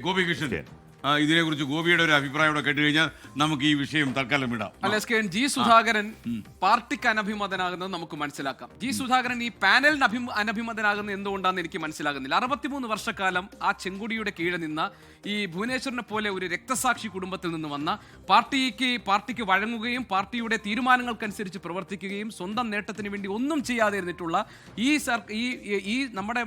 ഗോപികൃഷ്ണൻ ഇതിനെക്കുറിച്ച് ഗോപിയുടെ ഒരു അഭിപ്രായം കേട്ട് കഴിഞ്ഞാൽ നമുക്ക് ഈ വിഷയം തൽക്കാലം വിടാം. അല്ല, ജി സുധാകരൻ പാർട്ടിക്ക് അനഭിമതനാകുന്നത് നമുക്ക് മനസ്സിലാക്കാം. ജി സുധാകരൻ ഈ പാനലിന് അനഭിമതനാകുന്നത് എന്തുകൊണ്ടാണെന്ന് എനിക്ക് മനസ്സിലാകുന്നില്ല. 63 വർഷക്കാലം ആ ചെങ്കൊടിയുടെ കീഴിൽ നിന്ന ഈ ഭുവനേശ്വറിനെ പോലെ ഒരു രക്തസാക്ഷി കുടുംബത്തിൽ നിന്ന് വന്ന പാർട്ടിക്ക് വഴങ്ങുകയും പാർട്ടിയുടെ തീരുമാനങ്ങൾക്കനുസരിച്ച് പ്രവർത്തിക്കുകയും സ്വന്തം നേട്ടത്തിന് വേണ്ടി ഒന്നും ചെയ്യാതെ ഇരുന്നിട്ടുള്ള ഈ നമ്മുടെ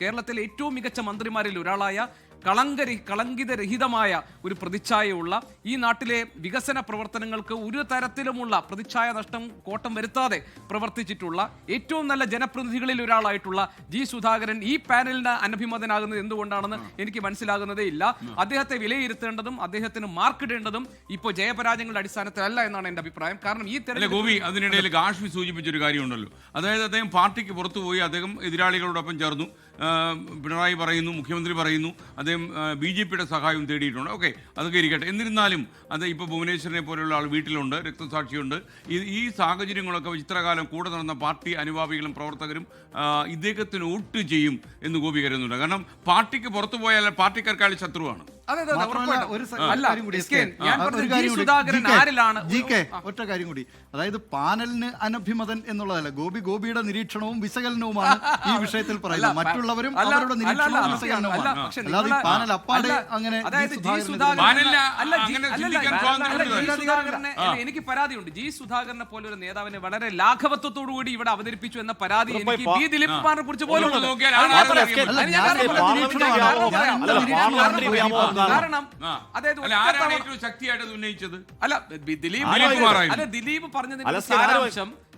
കേരളത്തിലെ ഏറ്റവും മികച്ച മന്ത്രിമാരിൽ ഒരാളായ കളങ്കിതരഹിതമായ ഒരു പ്രതിച്ഛായയുള്ള ഈ നാട്ടിലെ വികസന പ്രവർത്തനങ്ങൾക്ക് ഒരു തരത്തിലുമുള്ള പ്രതിച്ഛായ നഷ്ടം കോട്ടം വരുത്താതെ പ്രവർത്തിച്ചിട്ടുള്ള ഏറ്റവും നല്ല ജനപ്രതിനിധികളിൽ ഒരാളായിട്ടുള്ള ജി സുധാകരൻ ഈ പാനലിന് അനഭിമതനാകുന്നത് എന്തുകൊണ്ടാണെന്ന് എനിക്ക് മനസ്സിലാകുന്നതേ ഇല്ല. അദ്ദേഹത്തെ വിലയിരുത്തേണ്ടതും അദ്ദേഹത്തിന് മാർക്കിടേണ്ടതും ഇപ്പോൾ ജയപരാജയങ്ങളുടെ അടിസ്ഥാനത്തിലല്ല എന്നാണ് എന്റെ അഭിപ്രായം. കാരണം ഈ ഗോപി അതിനിടയിൽ കാശ്മി സൂചിപ്പിച്ചൊരു കാര്യമുണ്ടല്ലോ, അതായത് അദ്ദേഹം പാർട്ടിക്ക് പുറത്തുപോയി അദ്ദേഹം എതിരാളികളോടൊപ്പം ചേർന്നു. പിണറായി പറയുന്നു, മുഖ്യമന്ത്രി പറയുന്നു അദ്ദേഹം BJPയുടെ സഹായം തേടിയിട്ടുണ്ട്. ഓക്കെ, അതൊക്കെ ഇരിക്കട്ടെ. എന്നിരുന്നാലും അത് ഇപ്പോൾ ഭുവനേശ്വരനെ പോലെയുള്ള ആൾ വീട്ടിലുണ്ട്, രക്തസാക്ഷിയുണ്ട്. ഈ സാഹചര്യങ്ങളൊക്കെ ഇത്രകാലം കൂടെ നടന്ന പാർട്ടി അനുഭാവികളും പ്രവർത്തകരും ഇദ്ദേഹത്തിന് വോട്ട് ചെയ്യും എന്ന് ഗോപി കരുതുന്നുണ്ട്. കാരണം പാർട്ടിക്ക് പുറത്തു പോയാൽ പാർട്ടിക്കാർക്കാൾ ശത്രുവാണ്. ഒറ്റ കാര്യം കൂടി, അതായത് പാനലിന് അനഭിമതൻ എന്നുള്ളതല്ല, ഗോപിയുടെ നിരീക്ഷണവും വിശകലനവുമാണ് ഈ വിഷയത്തിൽ പറയുന്നത്. മറ്റുള്ളവരും അവരുടെ നിരീക്ഷണവും വിശകലനവുമാണ്. അല്ലാതെ ഈ പാനൽ അപ്പാടെ അങ്ങനെ എനിക്ക് പരാതിയുണ്ട്. ജി സുധാകരനെ പോലെ ഒരു നേതാവിനെ വളരെ ലാഘവത്വത്തോടുകൂടി ഇവിടെ അവതരിപ്പിച്ചു എന്ന പരാതി എനിക്ക് ബി ദിലീപ് കുമാറിനെ കുറിച്ച് പോലും കാരണം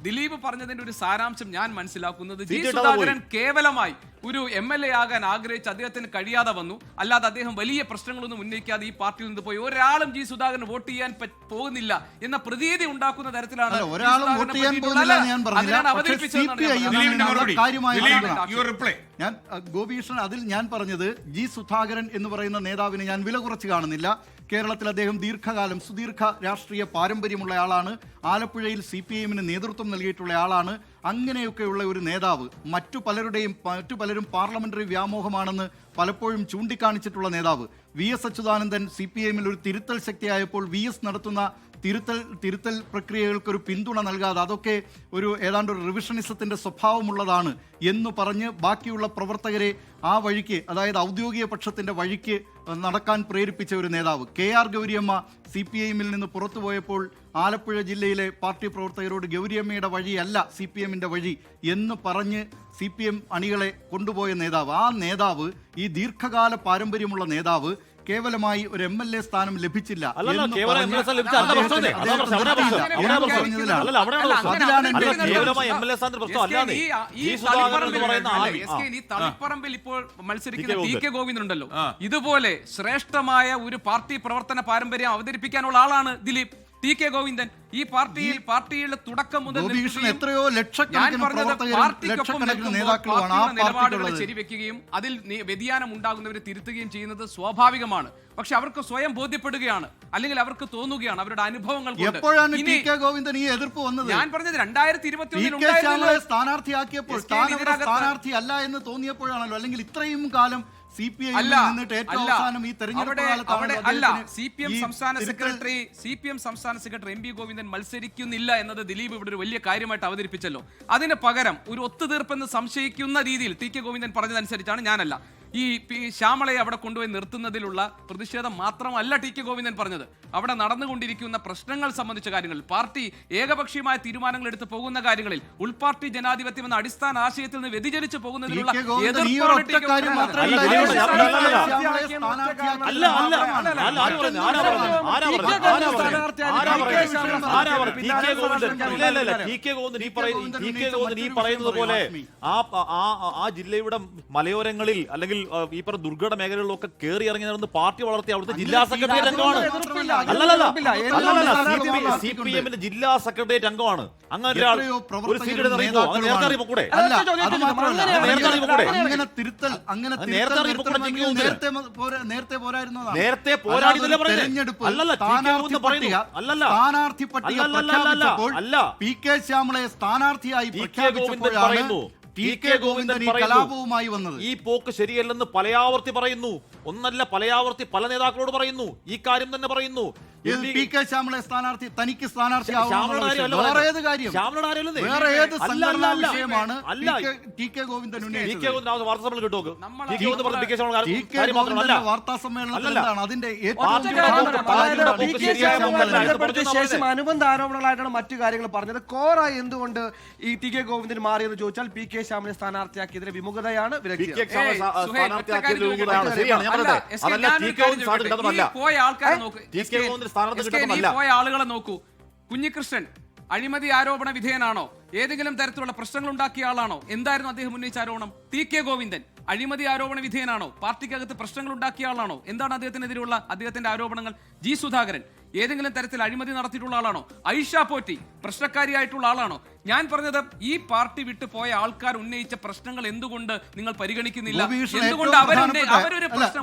ദിലീപ് പറഞ്ഞതിന്റെ ഒരു സാരാംശം ഞാൻ മനസ്സിലാക്കുന്നത്, ജി സുധാകരൻ കേവലമായി ഒരു MLA ആകാൻ ആഗ്രഹിച്ച് അദ്ദേഹത്തിന് കഴിയാതെ വന്നു. അല്ലാതെ അദ്ദേഹം വലിയ പ്രശ്നങ്ങളൊന്നും ഉന്നയിക്കാതെ ഈ പാർട്ടിയിൽ നിന്ന് പോയി ഒരാളും ജി സുധാകരൻ വോട്ട് ചെയ്യാൻ പോകുന്നില്ല എന്ന പ്രതീതി ഉണ്ടാക്കുന്ന തരത്തിലാണ് ഞാൻ ഗോപികൃഷ്ണൻ അതിൽ ഞാൻ പറഞ്ഞത്, ജി സുധാകരൻ എന്ന് പറയുന്ന നേതാവിനെ ഞാൻ വില കുറച്ച് കാണുന്നില്ല. കേരളത്തിൽ അദ്ദേഹം സുദീർഘ രാഷ്ട്രീയ പാരമ്പര്യമുള്ള ആളാണ്. ആലപ്പുഴയിൽ CPIMന് നേതൃത്വം നൽകിയിട്ടുള്ള ആളാണ്. അങ്ങനെയൊക്കെയുള്ള ഒരു നേതാവ് മറ്റു പലരും പാർലമെന്ററി വ്യാമോഹമാണെന്ന് പലപ്പോഴും ചൂണ്ടിക്കാണിച്ചിട്ടുള്ള നേതാവ് VS അച്യുതാനന്ദൻ CPIMൽ ഒരു തിരുത്തൽ ശക്തിയായപ്പോൾ VS നടത്തുന്ന തിരുത്തൽ പ്രക്രിയകൾക്കൊരു പിന്തുണ നൽകാതെ അതൊക്കെ ഏതാണ്ട് ഒരു റിവിഷനിസത്തിന്റെ സ്വഭാവമുള്ളതാണ് എന്ന് പറഞ്ഞ് ബാക്കിയുള്ള പ്രവർത്തകരെ ആ വഴിക്ക്, അതായത് ഔദ്യോഗിക പക്ഷത്തിന്റെ വഴിക്ക് നടക്കാൻ പ്രേരിപ്പിച്ച ഒരു നേതാവ്. KR ഗൗരിയമ്മ CPIMൽ നിന്ന് പുറത്തുപോയപ്പോൾ ആലപ്പുഴ ജില്ലയിലെ പാർട്ടി പ്രവർത്തകരോട് ഗൗരിയമ്മയുടെ വഴിയല്ല CPIMന്റെ വഴി എന്ന് പറഞ്ഞ് CPIM അണികളെ കൊണ്ടുപോയ നേതാവ്. ആ നേതാവ്, ഈ ദീർഘകാല പാരമ്പര്യമുള്ള നേതാവ് കേവലമായി ഒരു MLA സ്ഥാനം ലഭിച്ചില്ല. തളിപ്പറമ്പിൽ ഇപ്പോൾ മത്സരിക്കുന്ന TK ഗോവിന്ദൻ ഉണ്ടല്ലോ, ഇതുപോലെ ശ്രേഷ്ഠമായ ഒരു പാർട്ടി പ്രവർത്തന പാരമ്പര്യം അവതരിപ്പിക്കാനുള്ള ആളാണ് ദിലീപ്. TK ഗോവിന്ദൻ ഈ പാർട്ടിയുടെ തുടക്കം മുതൽ എത്രയോ ലക്ഷക്കണക്കിന് നിലപാടുകൾ ശരിവെക്കുകയും അതിൽ വ്യതിയാനം ഉണ്ടാകുന്നവരെ തിരുത്തുകയും ചെയ്യുന്നത് സ്വാഭാവികമാണ്. പക്ഷെ അവർക്ക് സ്വയം ബോധ്യപ്പെടുകയാണ്, അല്ലെങ്കിൽ അവർക്ക് തോന്നുകയാണ് അവരുടെ അനുഭവങ്ങൾ എപ്പോഴാണ് TK ഗോവിന്ദൻ ഈ എതിർപ്പ് വന്നത്? ഞാൻ പറഞ്ഞത് 2021 സ്ഥാനാർത്ഥിയാക്കിയപ്പോൾ സ്ഥാനാർത്ഥി അല്ല എന്ന് തോന്നിയപ്പോഴാണല്ലോ. അല്ലെങ്കിൽ ഇത്രയും കാലം CPIM സംസ്ഥാന സെക്രട്ടറി MP ഗോവിന്ദൻ മത്സരിക്കുന്നില്ല എന്നത് ദിലീപ് ഇവിടെ ഒരു വലിയ കാര്യമായിട്ട് അവതരിപ്പിച്ചല്ലോ. അതിന് പകരം ഒരു ഒത്തുതീർപ്പെന്ന് സംശയിക്കുന്ന രീതിയിൽ TK ഗോവിന്ദൻ പറഞ്ഞതനുസരിച്ചാണ്, ഞാനല്ല, ഈ ശ്യാമളയെ അവിടെ കൊണ്ടുപോയി നിർത്തുന്നതിലുള്ള പ്രതിഷേധം മാത്രമല്ല TK ഗോവിന്ദൻ പറഞ്ഞത്. അവിടെ നടന്നുകൊണ്ടിരിക്കുന്ന പ്രശ്നങ്ങൾ സംബന്ധിച്ച കാര്യങ്ങളിൽ, പാർട്ടി ഏകപക്ഷീയമായ തീരുമാനങ്ങൾ എടുത്ത് പോകുന്ന കാര്യങ്ങളിൽ, ഉൾപാർട്ടി ജനാധിപത്യം എന്ന അടിസ്ഥാന ആശയത്തിൽ നിന്ന് വ്യതിചലിച്ചു പോകുന്നതിലുള്ള ആ ജില്ലയുടെ മലയോരങ്ങളിൽ അല്ലെങ്കിൽ ഈ പറഞ്ഞ ദുർഘട മേഖലകളിലൊക്കെ കയറി ഇറങ്ങി നടന്ന് പാർട്ടി വളർത്തി അവിടുത്തെ ജില്ലാ സെക്രട്ടേറിയറ്റ് അംഗമാണ്. CPIMന്റെ ജില്ലാ സെക്രട്ടേറിയറ്റ് അംഗമാണ്. അങ്ങനെ ഒരു സീറ്റ് നേരത്തെ അറിയിക്കൂടെ? നേരത്തെ പോരാടിയതല്ലേ പറഞ്ഞത്? സ്ഥാനാർത്ഥി പട്ടിക പ്രഖ്യാപിച്ചപ്പോൾ PK ശ്യാമളയെ സ്ഥാനാർത്ഥിയായി പ്രഖ്യാപിച്ചപ്പോഴാണ് ടി കെ ഗോവിന്ദൻ ഈ കലാപവുമായി വന്നത്. ഈ പോക്ക് ശരിയല്ലെന്ന് പലയാവർത്തി പറയുന്നു. ഒന്നല്ല, പലയാവർത്തി പല നേതാക്കളോട് പറയുന്നു. ഈ കാര്യം തന്നെ പറയുന്നു. പി കെ ശ്യാമളെ സ്ഥാനാർത്ഥി തനിക്ക് സ്ഥാനാർത്ഥി വേറെ ഏത് കാര്യം വേറെ ഏത് സംഘടനാ വിഷയമാണ് ടി കെ ഗോവിന്ദൻ വാർത്താ സമ്മേളനത്തിൽ അതിന്റെ ശേഷം അനുബന്ധ ആരോപണങ്ങളായിട്ടാണ് മറ്റു കാര്യങ്ങൾ പറഞ്ഞത്. കോറ എന്തുകൊണ്ട് ഈ ടി കെ ഗോവിന്ദൻ മാറിയെന്ന് ചോദിച്ചാൽ പി കെ ശ്യാമളെ സ്ഥാനാർത്ഥിയാക്കിയതിന് വിമുഖതയാണ്. പോയ ആളുകളെ നോക്കൂ. കുഞ്ഞികൃഷ്ണൻ അഴിമതി ആരോപണ വിധേയനാണോ? ഏതെങ്കിലും തരത്തിലുള്ള പ്രശ്നങ്ങൾ ഉണ്ടാക്കിയ ആളാണോ? എന്തായിരുന്നു അദ്ദേഹം ഉന്നയിച്ച ആരോപണം? ടി കെ ഗോവിന്ദൻ അഴിമതി ആരോപണ വിധേയനാണോ? പാർട്ടിക്കകത്ത് പ്രശ്നങ്ങൾ ഉണ്ടാക്കിയ ആളാണോ? എന്താണ് അദ്ദേഹത്തിനെതിരെയുള്ള അദ്ദേഹത്തിന്റെ ആരോപണങ്ങൾ? ജി സുധാകരൻ ഏതെങ്കിലും തരത്തിൽ അഴിമതി നടത്തിയിട്ടുള്ള ആളാണോ? ഐഷ പോറ്റി പ്രശ്നക്കാരിയായിട്ടുള്ള ആളാണോ? ഞാൻ പറഞ്ഞത് ഈ പാർട്ടി വിട്ടു പോയ ആൾക്കാർ ഉന്നയിച്ച പ്രശ്നങ്ങൾ എന്തുകൊണ്ട് നിങ്ങൾ പരിഗണിക്കുന്നില്ല? എന്തുകൊണ്ട് അവരൊരു പ്രശ്നം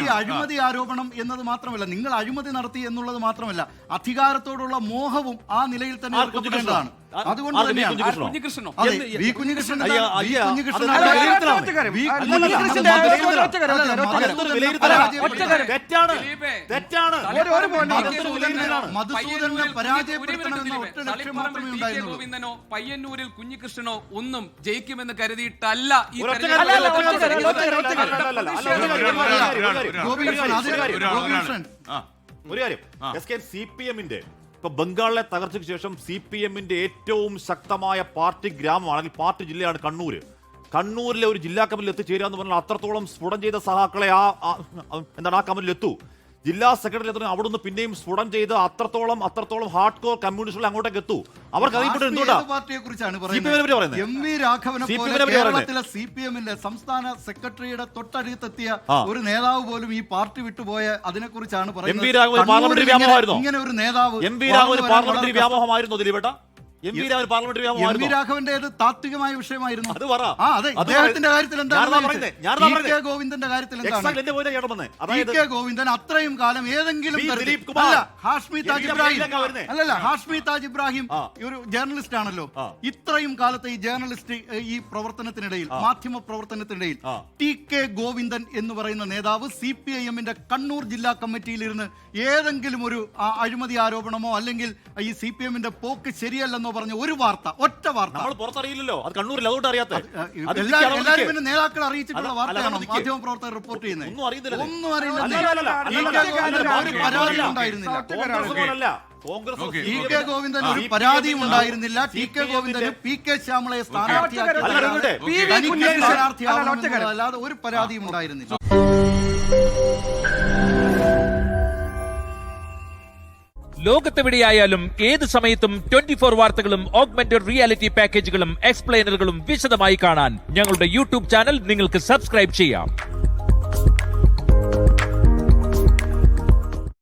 ഈ അഴിമതി ആരോപണം എന്നത് മാത്രമല്ല, നിങ്ങൾ അഴിമതി നടത്തി എന്നുള്ളത് മാത്രമല്ല, അധികാരത്തോടുള്ള മോഹവും ആ നിലയിൽ തന്നെ എടുക്കപ്പെടേണ്ടതാണ്. അതുകൊണ്ട് തന്നെയാണ് മധുസൂദനെ പരാജയപ്പെടുത്തണമെന്ന ഒറ്റ ലക്ഷ്യം മാത്രമേ ഉണ്ടായിരുന്നുള്ളൂ. ഗോവിന്ദനോ പയ്യന്നൂരിൽ കുഞ്ഞികൃഷ്ണനോ ഒന്നും ജയിക്കുമെന്ന് കരുതിയിട്ടല്ല ഈ ഒരു കാര്യം. CPM-ന്റെ ഇപ്പൊ ബംഗാളിലെ തകർച്ചയ്ക്ക് ശേഷം CPM-ന്റെ ഏറ്റവും ശക്തമായ പാർട്ടി ഗ്രാമമാണ്, അല്ലെങ്കിൽ പാർട്ടി ജില്ലയാണ് കണ്ണൂര്. കണ്ണൂരിലെ ഒരു ജില്ലാ കമ്മിറ്റിയിൽ എത്തിച്ചേരുക എന്ന് പറഞ്ഞാൽ അത്രത്തോളം സ്ഫുടം ചെയ്ത സഹാക്കളെ ആ കമ്മിറ്റിയിൽ എത്തൂ. ജില്ലാ സെക്രട്ടറി അവിടുന്ന് പിന്നെയും സ്ഫുടം ചെയ്ത് അത്രത്തോളം ഹാർഡ് കോർ കമ്മ്യൂണിസ്റ്റുകൾ അങ്ങോട്ടേക്ക് എത്തൂ. അവർക്ക് CPM-ന്റെ സംസ്ഥാന സെക്രട്ടറിയുടെ തൊട്ടടുത്തെത്തിയ ഒരു നേതാവ് പോലും ഈ പാർട്ടി വിട്ടുപോയ അതിനെ കുറിച്ചാണ് പറയുന്നത്. ഇങ്ങനെ ഒരു നേതാവ് പാർലമെന്ററി വ്യാമോഹമായിരുന്നു ദിലീപേട്ട. എം വി രാഘവന്റെ താത്വികമായ വിഷയമായിരുന്നു. അദ്ദേഹത്തിന്റെ കാര്യത്തിൽ ഗോവിന്ദന്റെ കാര്യത്തിൽ ഗോവിന്ദൻ അത്രയും കാലം ഏതെങ്കിലും ഹാഷ്മി താജ് ഇബ്രാഹിം ഒരു ജേർണലിസ്റ്റ് ആണല്ലോ. ഇത്രയും കാലത്തെ ഈ ജേർണലിസ്റ്റ് ഈ പ്രവർത്തനത്തിനിടയിൽ, മാധ്യമ പ്രവർത്തനത്തിനിടയിൽ ടി കെ ഗോവിന്ദൻ എന്ന് പറയുന്ന നേതാവ് CPIM-ന്റെ കണ്ണൂർ ജില്ലാ കമ്മിറ്റിയിൽ ഇരുന്ന് ഏതെങ്കിലും ഒരു അഴിമതി ആരോപണമോ അല്ലെങ്കിൽ ഈ CPM-ന്റെ പോക്ക് ശരിയല്ലെന്നോ പറഞ്ഞ ഒരു വാർത്ത, ഒറ്റ വാർത്ത നമ്മൾ പുറത്തറിയില്ലല്ലോ. അത് കണ്ണൂരിൽ അതുകൊണ്ട് അറിയാത്ത എല്ലാവരും നേതാക്കൾ അറിയിച്ചിട്ടുള്ള വാർത്തയാണോ മാധ്യമ പ്രവർത്തകർ റിപ്പോർട്ട് ചെയ്യുന്നത്? ഒന്നും അറിയില്ല. ടി കെ ഗോവിന്ദൻ ഒരു പരാതിയും ഉണ്ടായിരുന്നില്ല. ടി കെ ഗോവിന്ദന് പി കെ ശ്യാമളയെ സ്ഥാനാർത്ഥിയാവുന്നതല്ലാതെ ഒരു പരാതിയും ഉണ്ടായിരുന്നില്ല. ലോകത്തെവിടെയായാലും ഏത് സമയത്തും 24 വാർത്തകളും ഓഗ്മെന്റഡ് റിയാലിറ്റി പാക്കേജുകളും എക്സ്പ്ലെയിനറുകളും വിശദമായി കാണാൻ ഞങ്ങളുടെ യൂട്യൂബ് ചാനൽ നിങ്ങൾക്ക് സബ്സ്ക്രൈബ് ചെയ്യാം.